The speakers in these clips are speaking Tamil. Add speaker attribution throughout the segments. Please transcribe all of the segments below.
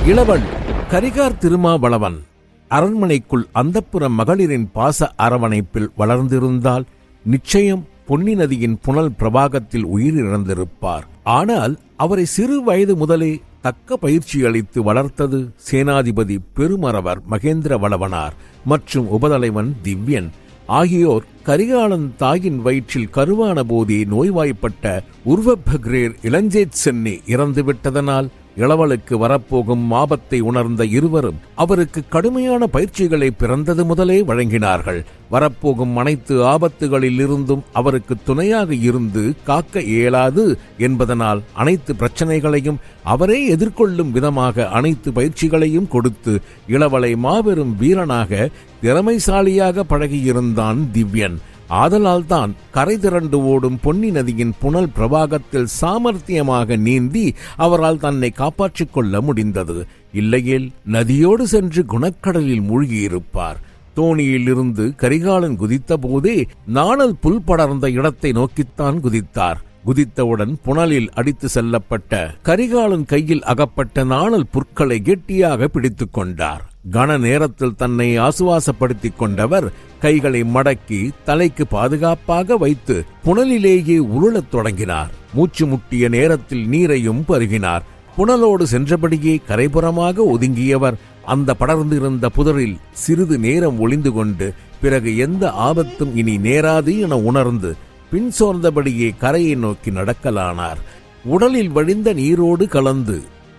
Speaker 1: இளவல் கரிகார் திருமாவளவன் அரண்மனைக்குள் அந்தப்புற மகளிரின் பாச அரவணைப்பில் வளர்ந்திருந்தால் நிச்சயம் பொன்னி நதியின் புனல் பிரவாகத்தில் உயிரிழந்திருப்பார். ஆனால் அவரை சிறு வயது முதலே தக்க பயிற்சி அளித்து வளர்த்தது சேனாதிபதி பெருமறவர் மகேந்திர வளவனார் மற்றும் உபதலைவன் திவ்யன் ஆகியோர். கரிகாலன் தாயின் வயிற்றில் கருவான போதே நோய்வாய்ப்பட்ட உர்வபக்ரேர் இளஞ்சேத் சென்னி இறந்துவிட்டதனால் இளவலுக்கு வரப்போகும் ஆபத்தை உணர்ந்த இருவரும் அவருக்கு கடுமையான பயிற்சிகளை பிறந்தது முதலே வழங்கினார்கள். வரப்போகும் அனைத்து ஆபத்துகளில் இருந்தும் அவருக்கு துணையாக இருந்து காக்க இயலாது என்பதனால் அனைத்து பிரச்சனைகளையும் அவரே எதிர்கொள்ளும் விதமாக அனைத்து பயிற்சிகளையும் கொடுத்து இளவலை மாபெரும் வீரனாக திறமைசாலியாக பழகியிருந்தான் திவ்யன். ஆதலால் தான் கரை திரண்டு ஓடும் பொன்னி நதியின் புனல் பிரவாகத்தில் சாமர்த்தியமாக நீந்தி அவரால் தன்னை காப்பாற்றிக் கொள்ள முடிந்தது. இல்லையேல் நதியோடு சென்று குணக்கடலில் மூழ்கியிருப்பார். தோணியிலிருந்து கரிகாலன் குதித்த போதே நாணல் புல் படர்ந்த இடத்தை நோக்கித்தான் குதித்தார். குதித்தவுடன் புனலில் அடித்து செல்லப்பட்ட கரிகாலன் கையில் அகப்பட்ட நாணல் புற்களை கெட்டியாக பிடித்துக் கொண்டார். கன நேரத்தில் தன்னை ஆசுவாசப்படுத்திக் கொண்டவர் கைகளை மடக்கி தலைக்கு பாதுகாப்பாக வைத்து புனலிலேயே உருளத் தொடங்கினார். மூச்சு முட்டிய நேரத்தில் நீரையும் பருகினார். புனலோடு சென்றபடியே கரைபுறமாக ஒதுங்கியவர் அந்த படர்ந்திருந்த புதரில் சிறிது நேரம் ஒளிந்து கொண்டு பிறகு எந்த ஆபத்தும் இனி நேராது என உணர்ந்து பின் சோர்ந்தபடியே கரையை நோக்கி நடக்கலானார். உடலில் வழிந்த நீரோடு கலந்து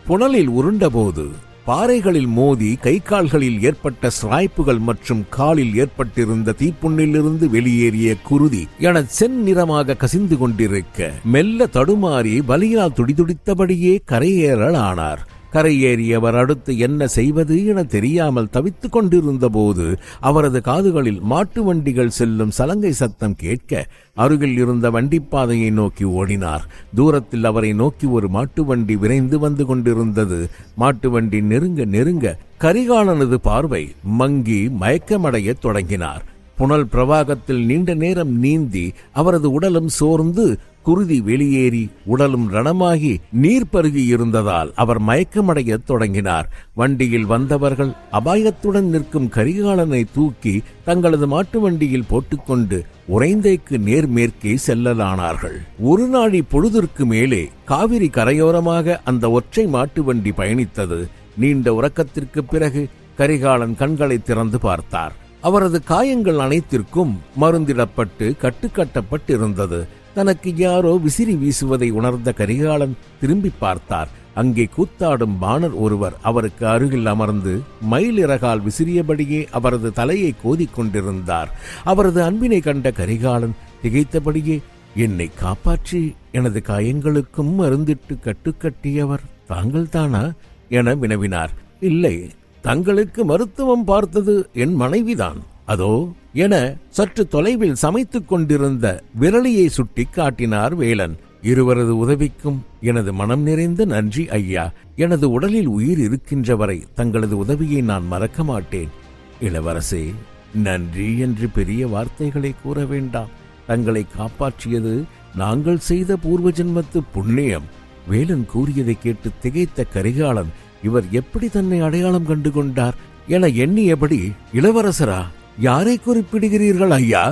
Speaker 1: புனலில் உருண்டபோது பாறைகளில் மோதி கை கால்களில் ஏற்பட்ட சிராய்ப்புகள் மற்றும் காலில் ஏற்பட்டிருந்த தீப்புண்ணிலிருந்து வெளியேறிய குருதி என செந்நிறமாக கசிந்து கொண்டிருக்க மெல்ல தடுமாறி வலியால் துடிதுடித்தபடியே கரையேறலானார். கரையேறியவர் அடுத்து என்ன செய்வது என தெரியாமல் தவித்துக் கொண்டிருந்த போது அவரது காதுகளில் மாட்டு வண்டிகள் செல்லும் சலங்கை சத்தம் கேட்க அருகில் இருந்த வண்டிப்பாதையை நோக்கி ஓடினார். தூரத்தில் அவரை நோக்கி ஒரு மாட்டு வண்டி விரைந்து வந்து கொண்டிருந்தது. மாட்டு வண்டி நெருங்க நெருங்க கரிகாலனது பார்வை மங்கி மயக்கமடைய தொடங்கினார். புனல் பிரவாகத்தில் நீண்ட நேரம் நீந்தி அவரது உடலும் சோர்ந்து குருதி வெளியேறி உடலும் ரணமாகி நீர் பருகி இருந்ததால் அவர் மயக்கமடைய தொடங்கினார். வண்டியில் வந்தவர்கள் அபாயத்துடன் நிற்கும் கரிகாலனை தூக்கி தங்களது மாட்டு வண்டியில் போட்டுக்கொண்டு உறைந்தைக்கு நேர்மேற்கே செல்லலானார்கள். ஒரு நாழி பொழுதிற்கு மேலே காவிரி கரையோரமாக அந்த ஒற்றை மாட்டு வண்டி பயணித்தது. நீண்ட உறக்கத்திற்கு பிறகு கரிகாலன் கண்களை திறந்து பார்த்தார். அவரது காயங்கள் அனைத்திற்கும் மருந்திடப்பட்டு கட்டுக்கட்டப்பட்டிருந்தது. தனக்கு யாரோ விசிறி வீசுவதை உணர்ந்த கரிகாலன் திரும்பி பார்த்தார். அங்கே கூத்தாடும் பாணர் ஒருவர் அவருக்கு அருகில் அமர்ந்து மயிலிறகால் விசிறியபடியே அவரது தலையை கோதிக்கொண்டிருந்தார். அவரது அன்பினை கண்ட கரிகாலன் திகைத்தபடியே, என்னை காப்பாற்றி எனது காயங்களுக்கும் மருந்திட்டு கட்டுக்கட்டியவர் தாங்கள்தானா என வினவினார். இல்லை, தங்களுக்கு மருத்துவம் பார்த்தது என் மனைவிதான், அதோ என சற்று தொலைவில் சமைத்துக் கொண்டிருந்த விரலியை சுட்டி காட்டினார் வேலன். இருவரது உதவிக்கும் எனது மனம் நிறைந்த நன்றி ஐயா. எனது உடலில் உயிர் இருக்கின்ற வரை தங்களது உதவியை நான் மறக்க மாட்டேன். இளவரசே, நன்றி என்று பெரிய வார்த்தைகளை கூற வேண்டாம். தங்களை காப்பாற்றியது நாங்கள் செய்த பூர்வ ஜென்மத்து புண்ணியம். வேலன் கூறியதை கேட்டு திகைத்த கரிகாலன் இவர் எப்படி தன்னை அடையாளம் கண்டு கொண்டார் என எண்ணியபடி, இளவரசரா, யாரை குறிப்பிடுகிறீர்கள் ஐயா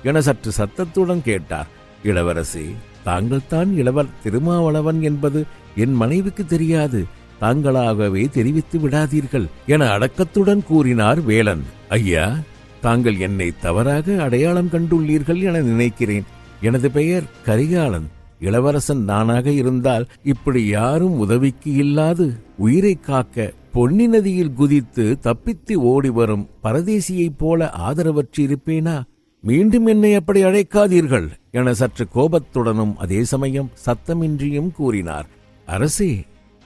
Speaker 1: என சற்று சத்தத்துடன் கேட்டார். இளவரசி, தாங்கள் தான் இளவர் திருமாவளவன் என்பது என் மனைவிக்கு தெரியாது. தாங்களாகவே தெரிவித்து விடாதீர்கள் என அடக்கத்துடன் கூறினார் வேலன். ஐயா, தாங்கள் என்னை தவறாக அடையாளம் கண்டுள்ளீர்கள் என நினைக்கிறேன். எனது பெயர் கரிகாலன். இளவரசன் நானாக இருந்தால் இப்படி யாரும் உதவிக்கு இல்லாது உயிரை காக்க பொன்னி நதியில் குதித்து தப்பித்து ஓடி வரும் பரதேசியைப் போல ஆதரவற்று இருப்பேனா? மீண்டும் என்னை அப்படி அழைக்காதீர்கள் என சற்று கோபத்துடனும் அதே சமயம் சத்தமின்றியும் கூறினார். அரசே,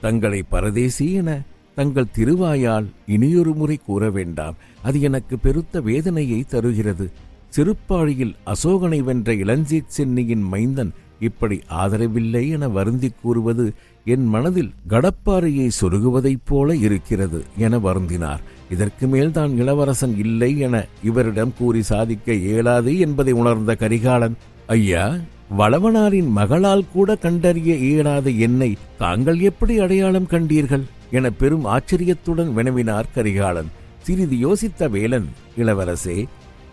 Speaker 1: தங்களை பரதேசி என தங்கள் திருவாயால் இனியொரு முறை கூற வேண்டாம். அது எனக்கு பெருத்த வேதனையை தருகிறது. சிறுப்பாழியில் அசோகனை வென்ற இளஞ்சேத் சென்னியின் மைந்தன் இப்படி ஆதரவில்லை என வருந்தி கூறுவது என் மனதில் கடப்பாறையை சொருகுவதைப் போல இருக்கிறது என வருந்தினார். இதற்கு மேல் தான் இளவரசன் இல்லை என இவரிடம் கூறி சாதிக்க இயலாது என்பதை உணர்ந்த கரிகாலன், ஐயா, வளவனாரின் மகளால் கூட கண்டறிய இயலாத என்னை தாங்கள் எப்படி அடையாளம் கண்டீர்கள் என பெரும் ஆச்சரியத்துடன் வினவினார் கரிகாலன். சிறிது யோசித்த வேலன், இளவரசே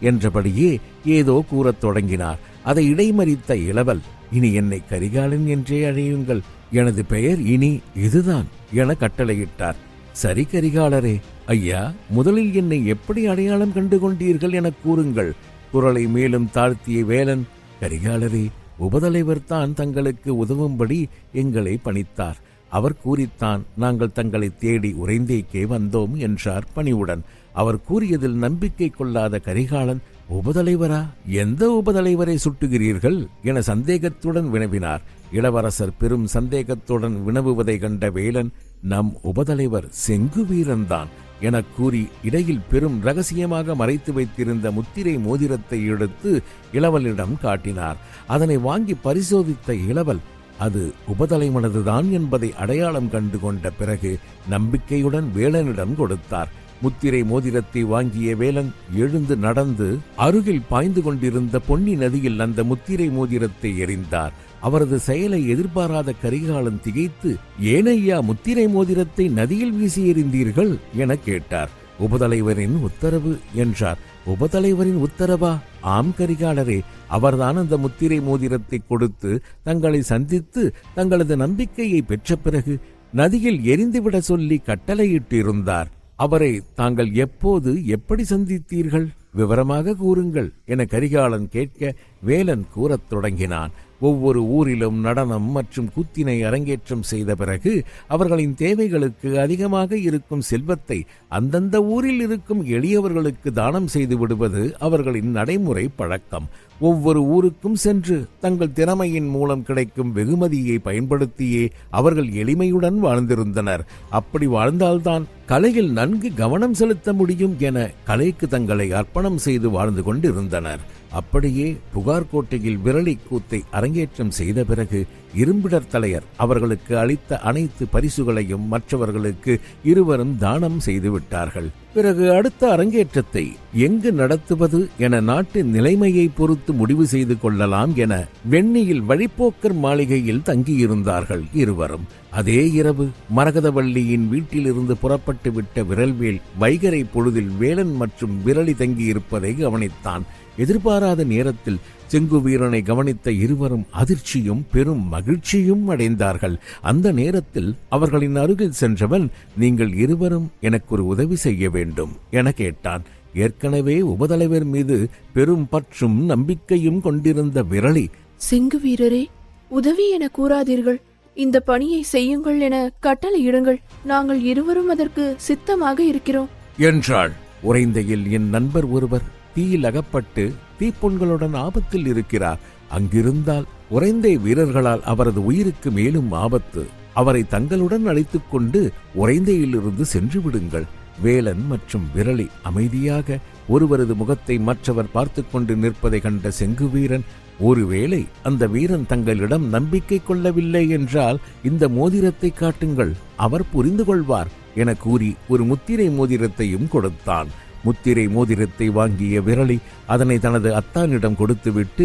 Speaker 1: என்றபடியே ஏதோ கூறத் தொடங்கினார். அதை இடைமறித்த இளவல், இனி என்னை கரிகாலன் என்றே அழையுங்கள், எனது பெயர் இனி இதுதான் என கட்டளையிட்டார். சரி கரிகாலரே, ஐயா, முதலில் என்னை எப்படி அடையாளம் கண்டு கொண்டீர்கள் என கூறுங்கள். குரலை மேலும் தாழ்த்திய வேலன், கரிகாலரே, உபதலைவர் தான் தங்களுக்கு உதவும்படி எங்களை பணித்தார். அவர் கூறித்தான் நாங்கள் தங்களை தேடி உறைந்தேக்கே வந்தோம் என்றார் பணிவுடன். அவர் கூறியதில் நம்பிக்கை கொள்ளாத கரிகாலன், உபதலைவரா? எந்த உபதலைவரை சுட்டுகிறீர்கள் என சந்தேகத்துடன் வினவினார். இளவரசர் பெரும் சந்தேகத்துடன் வினவுவதை கண்ட வேலன், நம் உபதலைவர் செங்குவீரன்தான் என கூறி இடையில் பெரும் ரகசியமாக மறைத்து வைத்திருந்த முத்திரை மோதிரத்தை எடுத்து இளவலிடம் காட்டினார். அதனை வாங்கி பரிசோதித்த இளவல், அது உபதலைவனதுதான் என்பதை அடையாளம் கண்டு கொண்ட பிறகு நம்பிக்கையுடன் வேலனிடம் கொடுத்தார். முத்திரை மோதிரத்தை வாங்கிய வேலன் எழுந்து நடந்து அருகில் பாய்ந்து கொண்டிருந்த பொன்னி நதியில் அந்த முத்திரை மோதிரத்தை எறிந்தார். அவரது செயலை எதிர்பாராத கரிகாலன் திகைத்து, ஏனையா முத்திரை மோதிரத்தை நதியில் வீசி எறிந்தீர்கள் என கேட்டார். உபதலைவரின் உத்தரவு என்றார். உபதலைவரின் உத்தரவா? ஆம் கரிகாலரே, அவர்தான் அந்த முத்திரை மோதிரத்தை கொடுத்து தங்களை சந்தித்து தங்களது நம்பிக்கையை பெற்ற பிறகு நதியில் எரிந்துவிட சொல்லி கட்டளையிட்டிருந்தார். அவரை தாங்கள் எப்போது எப்படி சந்தித்தீர்கள்? விவரமாக கூறுங்கள் என கரிகாலன் கேட்க வேலன் கூறத் தொடங்கினான். ஒவ்வொரு ஊரிலும் நடனம் மற்றும் கூத்தினை அரங்கேற்றம் செய்த பிறகு அவர்களின் தேவைகளுக்கு அதிகமாக இருக்கும் செல்வத்தை அந்தந்த ஊரில் இருக்கும் எளியவர்களுக்கு தானம் செய்து விடுவது அவர்களின் நடைமுறை பழக்கம். ஒவ்வொரு ஊருக்கும் சென்று தங்கள் திறமையின் மூலம் கிடைக்கும் வெகுமதியை பயன்படுத்தியே அவர்கள் எளிமையுடன் வாழ்ந்திருந்தனர். அப்படி வாழ்ந்தால்தான் கலையில் நன்கு கவனம் செலுத்த முடியும் என கலைக்கு தங்களை அர்ப்பணம் செய்து வாழ்ந்து கொண்டிருந்தனர். அப்படியே புகார்கோட்டையில் விரலி கூத்தை அரங்கேற்றம் செய்த பிறகு இரும்பிடர் தலையர் அவர்களுக்கு அளித்த அனைத்து பரிசுகளையும் மற்றவர்களுக்கு இருவரும் தானம் செய்து விட்டார்கள். பிறகு அடுத்த அரங்கேற்றத்தை எங்கு நடத்துவது என நாட்டின் நிலைமையை பொறுத்து முடிவு செய்து கொள்ளலாம் என வெண்ணியில் வழிப்போக்கர் மாளிகையில் தங்கியிருந்தார்கள் இருவரும். அதே இரவு மரகதவள்ளியின் வீட்டிலிருந்து புறப்பட்டு விட்ட விரல்வேல் வைகரை பொழுதில் வேலன் மற்றும் விரலி தங்கியிருப்பதை கவனித்தான். எதிர்பாராத நேரத்தில் செங்குவீரனை கவனித்த இருவரும் அதிர்ச்சியும் பெரும் மகிழ்ச்சியும் அடைந்தார்கள். அந்த நேரத்தில் அவர்களின் அருகில் சென்றவன், நீங்கள் இருவரும் எனக்கு ஒரு உதவி செய்ய வேண்டும் என கேட்டான். ஏற்கனவே உபதலைவர் மீது பெரும் பற்றும் நம்பிக்கையும் கொண்டிருந்த விரலி,
Speaker 2: செங்குவீரரே, உதவி என கூறாதீர்கள், இந்த பணியை செய்யுங்கள் என கட்டளையிடுங்கள். நாங்கள் இருவரும் அதற்கு சித்தமாக இருக்கிறோம்
Speaker 1: என்றாள். உறைந்தையில் என் நண்பர் ஒருவர் தீயில் அகப்பட்டு தீப்பொன்களுடன் ஆபத்தில் இருக்கிறார். அங்கிருந்தால் உறைந்தை வீரர்களால் அவரது உயிருக்கு மேலும் ஆபத்து. அவரை தங்களுடன் அழைத்துக் கொண்டு உறைந்தையிலிருந்து சென்று விடுங்கள். வேலன் மற்றும் விரலி அமைதியாக ஒருவரது முகத்தை மற்றவர் பார்த்து கொண்டு நிற்பதை கண்ட செங்குவீரன், ஒருவேளை அந்த வீரன் தங்களிடம் நம்பிக்கை கொள்ளவில்லை என்றால் இந்த மோதிரத்தை காட்டுங்கள், அவர் புரிந்து கொள்வார் என கூறி ஒரு முத்திரை மோதிரத்தையும் கொடுத்தான். முத்திரை மோதிரத்தை வாங்கிய விரலி அதனை தனது அத்தானிடம் கொடுத்துவிட்டு,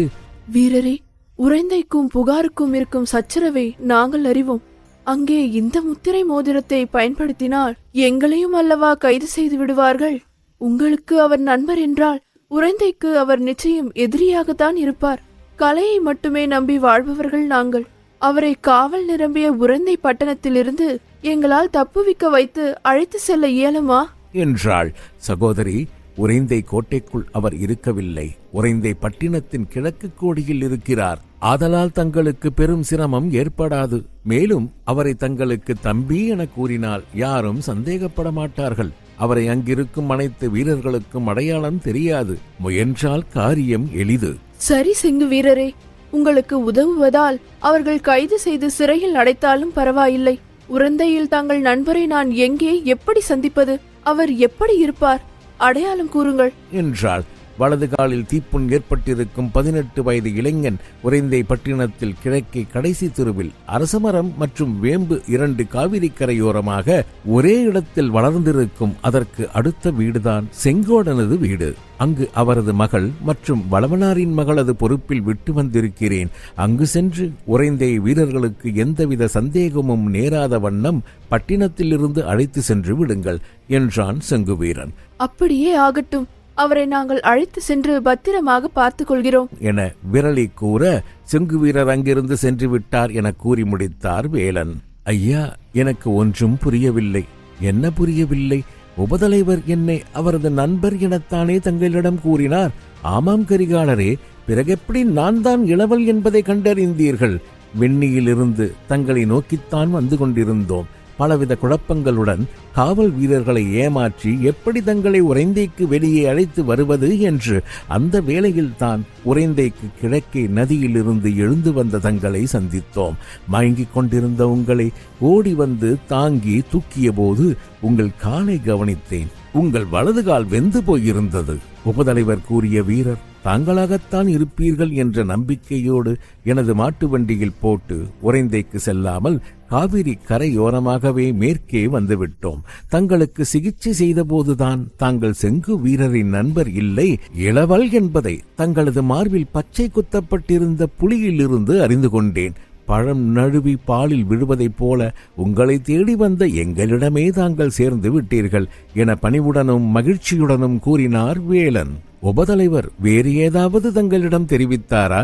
Speaker 2: வீரரே, உறைந்தைக்கும் புகாருக்கும் இருக்கும் சச்சரவை நாங்கள் அறிவோம். அங்கே இந்த முத்திரை மோதிரத்தை பயன்படுத்தினால் எங்களையும் அல்லவா கைது செய்து விடுவார்கள். உங்களுக்கு அவர் நண்பர் என்றால் உறைந்தைக்கு அவர் நிச்சயம் எதிரியாகத்தான் இருப்பார். கலையை மட்டுமே நம்பி வாழ்பவர்கள் நாங்கள். அவரை காவல் நிரம்பிய உறைந்தை பட்டணத்திலிருந்து எங்களால் தப்புவிக்க வைத்து அழைத்து செல்ல இயலுமா
Speaker 1: என்றாள். சகோதரி, உறைந்தை கோட்டைக்குள் அவர் இருக்கவில்லை. உறைந்தை பட்டினத்தின் கிழக்கு கோடியில் இருக்கிறார். ஆதலால் தங்களுக்கு பெரும் சிரமம் ஏற்படாது. மேலும் அவரை தங்களுக்கு தம்பி என கூறினால் யாரும் சந்தேகப்பட மாட்டார்கள். அவரை அங்கிருக்கும் அனைத்து வீரர்களுக்கும் அடையாளம் தெரியாது. முயன்றால் காரியம் எளிது.
Speaker 2: சரி செங்கு வீரரே, உங்களுக்கு உதவுவதால் அவர்கள் கைது செய்து சிறையில் அடைத்தாலும் பரவாயில்லை. உறைந்தையில் தங்கள் நண்பரை நான் எங்கே எப்படி சந்திப்பது? அவர் எப்படி இருப்பார்? அடையாளம் கூறுங்கள்
Speaker 1: என்றாள். வலது காலில் தீப்புண் ஏற்பட்டிருக்கும் 18 வயது இளைஞன் உறைந்தை பட்டினத்தில் கிழக்கே கடைசி தெருவில் அரசமரம் மற்றும் வேம்பு 2 காவிரி கரையோரமாக ஒரே இடத்தில் வளர்ந்திருக்கும் அதற்கு அடுத்த வீடுதான் செங்கோடனது வீடு. அங்கு அவரது மகள் மற்றும் வளவனாரின் மகளது பொறுப்பில் விட்டு வந்திருக்கிறேன். அங்கு சென்று உறைந்தை வீரர்களுக்கு எந்தவித சந்தேகமும் நேராத வண்ணம் பட்டினத்திலிருந்து அழைத்து சென்று விடுங்கள் என்றான் செங்குவீரன்.
Speaker 2: அப்படியே ஆகட்டும், அவரை நாங்கள் அழைத்து சென்று பத்திரமாக பார்த்துக் கொள்கிறோம்
Speaker 1: என விரலி கூற, செங்குவீரர் அங்கிருந்து சென்று விட்டார் என கூறி முடித்தார் வேலன். ஐயா, எனக்கு ஒன்றும் புரியவில்லை. என்ன புரியவில்லை? உபதலைவர் என்னை அவரது நண்பர் எனத்தானே தங்களிடம் கூறினார். ஆமாம் கரிகாலரே, பிறகெப்படி நான் தான் இளவல் என்பதை கண்டறிந்தீர்கள்? வெண்ணியிலிருந்து தங்களை நோக்கித்தான் வந்து கொண்டிருந்தோம். பலவித குழப்பங்களுடன் காவல் வீரர்களை ஏமாற்றி எப்படி தங்களை உறைந்தைக்கு வெளியே அழைத்து வருவது என்று அந்த வேளையில்தான் உறைந்தைக்கு கிழக்கே நதியிலிருந்து எழுந்து வந்த தங்களை சந்தித்தோம். மயங்கிக் கொண்டிருந்த உங்களை ஓடி வந்து தாங்கி தூக்கிய போது உங்கள் காலை கவனித்தேன். உங்கள் வலது கால் வெந்து போயிருந்தது. உபதலைவர் கூறிய வீரர் தாங்களாகத்தான் இருப்பீர்கள் என்ற நம்பிக்கையோடு எனது மாட்டு வண்டியில் போட்டு உறைந்தைக்கு செல்லாமல் காவிரி கரையோரமாகவே மேற்கே வந்துவிட்டோம். தங்களுக்கு சிகிச்சை செய்தபோதுதான் தாங்கள் செங்கு வீரரின் நண்பர் இல்லை, இளவல் என்பதை தங்களது மார்பில் பச்சை குத்தப்பட்டிருந்த புலியிலிருந்து அறிந்து கொண்டேன். பழம் நழுவி பாலில் விழுவதைப் போல உங்களை தேடி வந்த எங்களிடமே தாங்கள் சேர்ந்து விட்டீர்கள் என பணிவுடனும் மகிழ்ச்சியுடனும் கூறினார் வேலன். உபதலைவர் வேறு ஏதாவது தங்களிடம் தெரிவித்தாரா?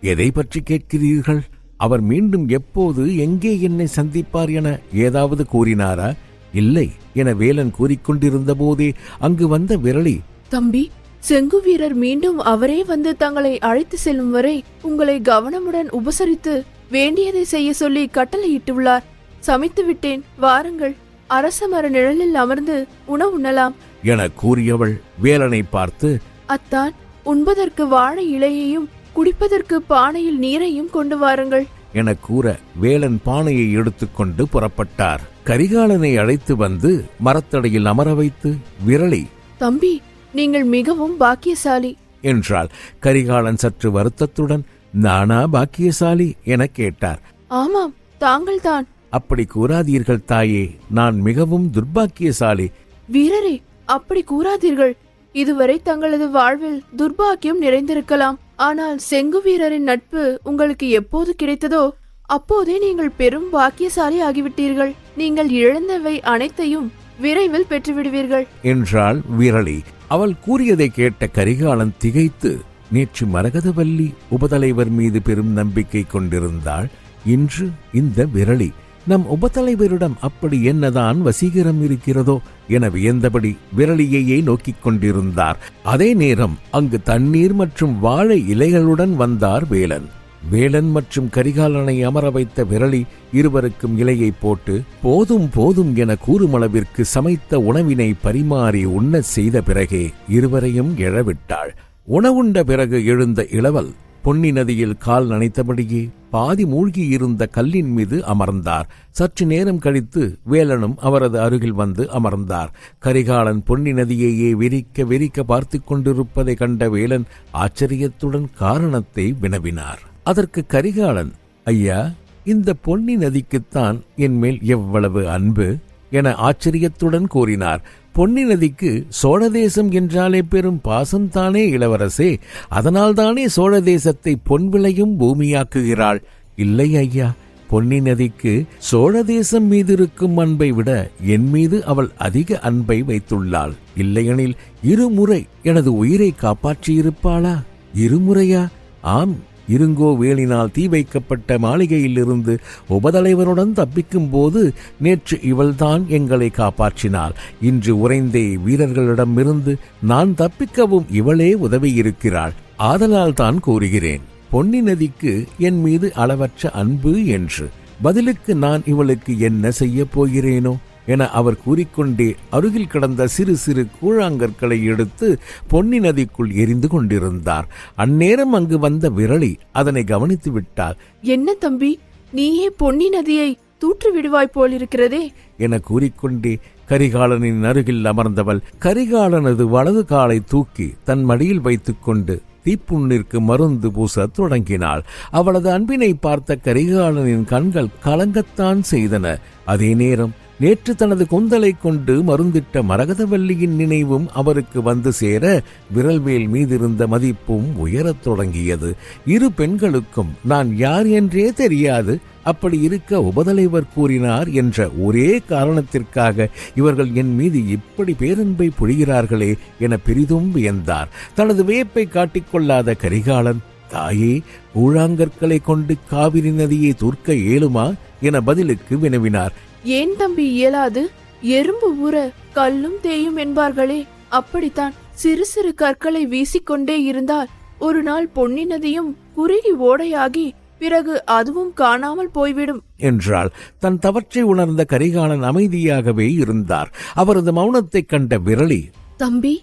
Speaker 1: எதை பற்றி கேட்கிறீர்கள்? அவர் மீண்டும் எப்போது எங்கே என்னை சந்திப்பார் என ஏதாவது கூறினாரா? இல்லை என வேலன் கூறிக்கொண்டிருந்த போதே அங்கு வந்த விரலி,
Speaker 2: தம்பி, செங்கு வீரர் மீண்டும் அவரே வந்து தங்களை அழைத்து செல்லும் வரை உங்களை கவனமுடன் உபசரித்து வேண்டியதை செய்ய சொல்லி கட்டளையிட்டுள்ளார். சமைத்து விட்டேன், வாருங்கள். அரச மர நிழலில் அமர்ந்து உணவுண்ணலாம்
Speaker 1: என கூறியவள் வேலனை பார்த்து,
Speaker 2: அத்தான், உண்பதற்கு வாழை இலையையும் குடிப்பதற்கு பானையில் நீரையும் கொண்டு வாருங்கள்
Speaker 1: என கூற வேலன் பானையை எடுத்துக்கொண்டு புறப்பட்டார். கரிகாலனை அழைத்து வந்து மரத்தடியில் அமர வைத்து விரலி,
Speaker 2: தம்பி, நீங்கள் மிகவும் பாக்கியசாலி
Speaker 1: என்றாள். கரிகாலன் சற்று வருத்தத்துடன், நானா பாக்கியசாலி என கேட்டார்.
Speaker 2: ஆமாம், தாங்கள்தான்.
Speaker 1: அப்படி கூறாதீர்கள் தாயே, நான் மிகவும் துர்பாக்கியசாலி.
Speaker 2: வீரரே, அப்படி கூறாதீர்கள். இதுவரை தங்களது வாழ்வில் துர்பாக்கியம் நிறைந்திருக்கலாம். ஆனால் செங்கு வீரரின் நட்பு உங்களுக்கு எப்போது கிடைத்ததோ அப்போதே நீங்கள் பெரும் பாக்கியசாலி ஆகிவிட்டீர்கள். நீங்கள் இழந்தவை அனைத்தையும் விரைவில் பெற்றுவிடுவீர்கள்
Speaker 1: என்றாள் விரலி. அவள் கூறியதை கேட்ட கரிகாலன் திகைத்து, நேற்று மரகதவல்லி உபதலைவர் மீது பெரும் நம்பிக்கை கொண்டிருந்தாள். இன்று இந்த விரலி நம் உபதலைவரிடம் அப்படி என்னதான் வசீகரம் இருக்கிறதோ என வியந்தபடி விரலியையே நோக்கிக் கொண்டிருந்தார். அதே நேரம் அங்கு தண்ணீர் மற்றும் வாழை இலைகளுடன் வந்தார் வேலன். வேலன் மற்றும் கரிகாலனை அமர வைத்த விரலி இருவருக்கும் இலையை போட்டு போதும் போதும் என கூறுமளவிற்கு சமைத்த உணவினை பரிமாறி உண்ணச் செய்த பிறகே இருவரையும் எழவிட்டாள். உணவுண்ட பிறகு எழுந்த இளவல் பொன்னி நதியில் கால் நனைத்தபடியே பாதி மூழ்கியிருந்த கல்லின் மீது அமர்ந்தார். சற்று நேரம் கழித்து வேலனும் அவரது அருகில் வந்து அமர்ந்தார். கரிகாலன் பொன்னி நதியையே வெறிக்க பார்த்து கொண்டிருப்பதை கண்ட வேலன் ஆச்சரியத்துடன் காரணத்தை வினவினார். அதற்கு கரிகாலன், ஐயா, இந்த பொன்னி நதிக்குத்தான் என் மேல் எவ்வளவு அன்பு என ஆச்சரியத்துடன் கூறினார். பொன்னி நதிக்கு சோழதேசம் என்றாலே பெரும் பாசம்தானே இளவரசே. அதனால்தானே சோழ தேசத்தை பொன் விளையும் பூமியாக்குகிறாள். இல்லை ஐயா, பொன்னி நதிக்கு சோழ தேசம் மீது இருக்கும் அன்பை விட என் மீது அவள் அதிக அன்பை வைத்துள்ளாள். இல்லையெனில் இருமுறை எனது உயிரை காப்பாற்றியிருப்பாளா? இருமுறையா? ஆம், இருங்கோ வேலினால் தீ வைக்கப்பட்ட மாளிகையிலிருந்து உபதலைவருடன் தப்பிக்கும் போது நேற்று இவள்தான் எங்களை காப்பாற்றினாள். இன்று உறைந்தே வீரர்களிடமிருந்து நான் தப்பிக்கவும் இவளே உதவியிருக்கிறாள். ஆதலால் தான் கூறுகிறேன், பொன்னி நதிக்கு என் மீது அளவற்ற அன்பு என்று. பதிலுக்கு நான் இவளுக்கு என்ன செய்ய போகிறேனோ என அவர் கூறிக்கொண்டே அருகில் கிடந்த சிறு சிறு கூழாங்கற்களை எடுத்து பொன்னி நதிக்குள் எரிந்து கொண்டிருந்தார். அந்நேரம் அங்கு வந்த விரலி அதனை கவனித்து விட்டார்.
Speaker 2: என்ன தம்பி, நீயே பொன்னி நதியை தூற்றி விடுவாய் போலிருக்கிறதே
Speaker 1: என கூறிக்கொண்டே கரிகாலனின் அருகில் அமர்ந்தவள் கரிகாலனது வலது காலை தூக்கி தன் மடியில் வைத்துக்கொண்டு தீப்புண்ணிற்கு மருந்து பூசத் தொடங்கினாள். அவளது அன்பினை பார்த்த கரிகாலனின் கண்கள் கலங்கத்தான் செய்தன. அதே நேரம் நேற்று தனது கொந்தலை கொண்டு மருந்திட்ட மரகதவல்லியின் நினைவும் அவருக்கு வந்து சேர விரல்வேல் மீதிருந்த மதிப்பும் உயரத் தொடங்கியது. இரு பெண்களுக்கும் நான் யார் என்றே தெரியாது, அப்படி இருக்க உபதலைவர் கூறினார் என்ற ஒரே காரணத்திற்காக இவர்கள் என் மீது இப்படி பேரன்பை பொழிகிறார்களே என பெரிதும் வியந்தார். தனது வியப்பை காட்டிக்கொள்ளாத கரிகாலன், தாயே, கூழாங்கற்களை கொண்டு காவிரி நதியை தூர்க்க இயலுமா என பதிலுக்கு வினவினார்.
Speaker 2: ஏன் தம்பி இயலாது? எறும்பு ஊற கல்லும் தேயும் என்பார்களே, அப்படித்தான். சிறு சிறு கற்களை வீசிக்கொண்டே இருந்தால் ஒரு நாள் பொன்னி நதியும் குறுகி ஓடையாகி பிறகு அதுவும் காணாமல் போய்விடும்
Speaker 1: என்றாள். தன் தவற்றை உணர்ந்த கரிகாலன் அமைதியாகவே இருந்தார். அவரது மௌனத்தைக் கண்ட விரலி,
Speaker 2: தம்பி,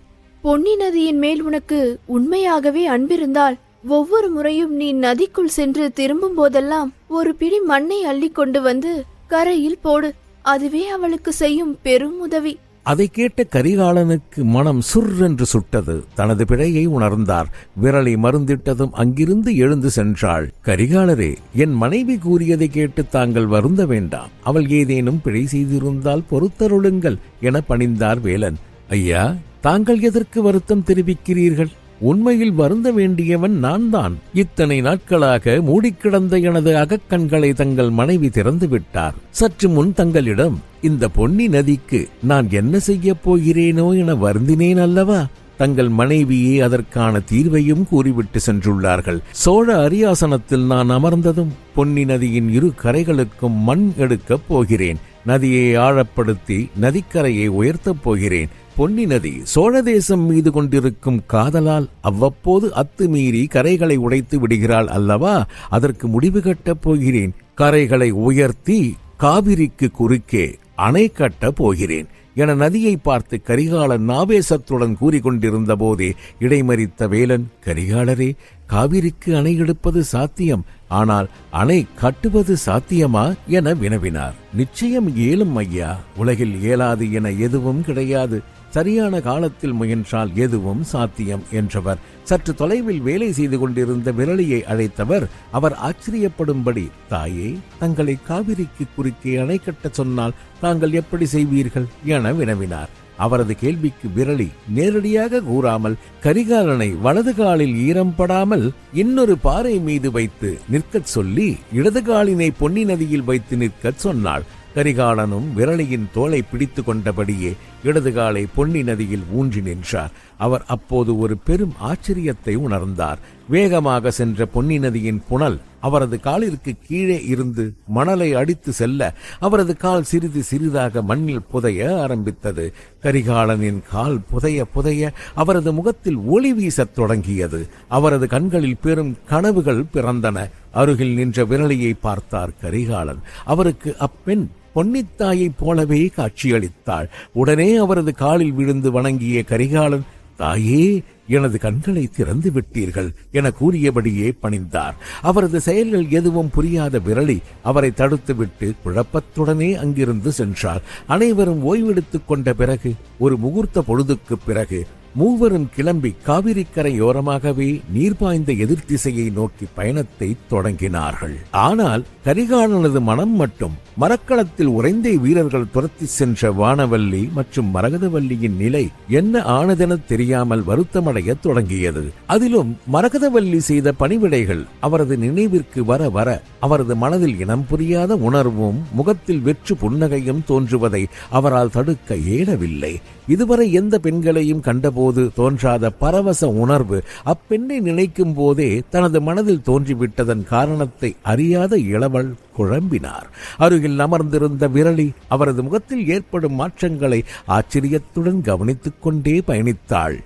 Speaker 2: பொன்னி நதியின் மேல் உனக்கு உண்மையாகவே அன்பிருந்தால் ஒவ்வொரு முறையும் நீ நதிக்குள் சென்று திரும்பும் போதெல்லாம் ஒரு பிடி மண்ணை அள்ளி கொண்டு வந்து கரையில் போடு. அதுவே அவளுக்கு செய்யும் பெரும் உதவி.
Speaker 1: அதை கேட்ட கரிகாலனுக்கு மனம் சுர்ரென்று சுட்டது. தனது பிழையை உணர்ந்தார். விரலை மருந்திட்டதும் அங்கிருந்து எழுந்து சென்றாள். கரிகாலரே, என் மனைவி கூறியதை கேட்டு தாங்கள் வருந்த வேண்டாம். அவள் ஏதேனும் பிழை செய்திருந்தால் பொறுத்தருளுங்கள் என பணிந்தார் வேலன். ஐயா, தாங்கள் எதற்கு வருத்தம் தெரிவிக்கிறீர்கள்? உண்மையில் வருந்த வேண்டியவன் நான் தான். இத்தனை நாட்களாக மூடிக்கிடந்த எனது அகக்கண்களை தங்கள் மனைவி திறந்து விட்டார். சற்று முன் தங்களிடம் இந்த பொன்னி நதிக்கு நான் என்ன செய்யப் போகிறேனோ என வருந்தினேன் அல்லவா? தங்கள் மனைவியே அதற்கான தீர்வையும் கூறிவிட்டு சென்றுள்ளார்கள். சோழ அரியாசனத்தில் நான் அமர்ந்ததும் பொன்னி நதியின் இரு கரைகளுக்கும் மண் எடுக்கப் போகிறேன். நதியை ஆழப்படுத்தி நதிக்கரையை உயர்த்தப் போகிறேன். பொன்னி நதி சோழ தேசம் மீது கொண்டிருக்கும் காதலால் அவ்வப்போது அத்துமீறி கரைகளை உடைத்து விடுகிறாள் அல்லவா? அதற்கு முடிவு கட்டப் போகிறேன். கரைகளை உயர்த்தி காவிரிக்கு குறுக்கே அணை கட்டப் போகிறேன் என நதியை பார்த்து கரிகாலன் ஆவேசத்துடன் கூறிக்கொண்டிருந்த போதே இடைமறித்த வேலன், கரிகாலரே, காவிரிக்கு அணை எடுப்பது சாத்தியம், ஆனால் அணை கட்டுவது சாத்தியமா என வினவினார். நிச்சயம் இயலும் ஐயா. உலகில் இயலாது என எதுவும் கிடையாது. சரியான காலத்தில் முயன்றால் எதுவும் சாத்தியம் என்றவர். சற்று தொலைவில் வேலை செய்து கொண்டிருந்த விரலியை அழைத்தவர் அவர் ஆச்சரியப்படும்படி, தாயே, தங்களை காவிரிக்கு குறுக்கே அணை கட்ட சொன்னால் தாங்கள் எப்படி செய்வீர்கள் என வினவினார். அவரது கேள்விக்கு விரலி நேரடியாக கூறாமல் கரிகாலனை வலது காலில் ஈரம் படாமல் இன்னொரு பாறை மீது வைத்து நிற்கச் சொல்லி இடது காலினை பொன்னி நதியில் வைத்து நிற்கச் சொன்னாள். கரிகாலனும் விரலியின் தோளை பிடித்து கொண்டபடியே இடது காலை பொன்னி நதியில் ஊன்றி நின்றார். அவர் அப்போது ஒரு பெரும் ஆச்சரியத்தை உணர்ந்தார். வேகமாக சென்ற பொன்னி நதியின் புனல் அவரது காலிற்கு கீழே இருந்து மணலை அடித்து செல்ல அவரது கால் சிறிது சிறிதாக மண்ணில் புதைய ஆரம்பித்தது. கரிகாலனின் கால் புதைய புதைய அவரது முகத்தில் ஒளி வீசத் தொடங்கியது. அவரது கண்களில் பெரும் கனவுகள் பிறந்தன. அருகில் நின்ற விரலியை பார்த்தார் கரிகாலன். அவருக்கு அப்பெண் பொன்னித்தாயைப் போலவே காட்சியளித்தாள். உடனே அவரது காலில் விழுந்து வணங்கிய கரிகாலன், தாயே, எனது கண்களை திறந்து விட்டீர்கள் என கூறியபடியே பணிந்தார். அவரது செயல்கள் எதுவும் புரியாத விரலி அவரை தடுத்துவிட்டு குழப்பத்துடனே அங்கிருந்து சென்றார். அனைவரும் ஓய்வெடுத்துக் கொண்ட பிறகு ஒரு முகூர்த்த பொழுதுக்கு பிறகு மூவரும் கிளம்பி காவிரிக்கரையோரமாகவே நீர் பாய்ந்த எதிர் திசையை நோக்கி பயணத்தை தொடங்கினார்கள். ஆனால் கரிகாலனது மனம் மட்டும் மரக்களத்தில் உறைந்தே வீரர்கள் துரத்தி சென்ற வானவல்லி மற்றும் மரகதவல்லியின் நிலை என்ன ஆனதென தெரியாமல் வருத்தமடைய தொடங்கியது. அதிலும் மரகதவல்லி செய்த பணிவிடைகள் அவரது நினைவிற்கு வர வர அவரது மனதில் இனம் புரியாத உணர்வும் முகத்தில் வெற்று புன்னகையும் தோன்றுவதை அவரால் தடுக்க இயலவில்லை. இதுவரை எந்த பெண்களையும் கண்டபோது தோன்றாத பரவச உணர்வு அப்பெண்ணை நினைக்கும் போதே தனது மனதில் தோன்றிவிட்டதன் காரணத்தை அறியாத இளவல் குழம்பினார். அருகில் அமர்ந்திருந்த விரலி அவரது முகத்தில் ஏற்படும் மாற்றங்களை ஆச்சரியத்துடன் கவனித்துக் கொண்டே பயணித்தாள்.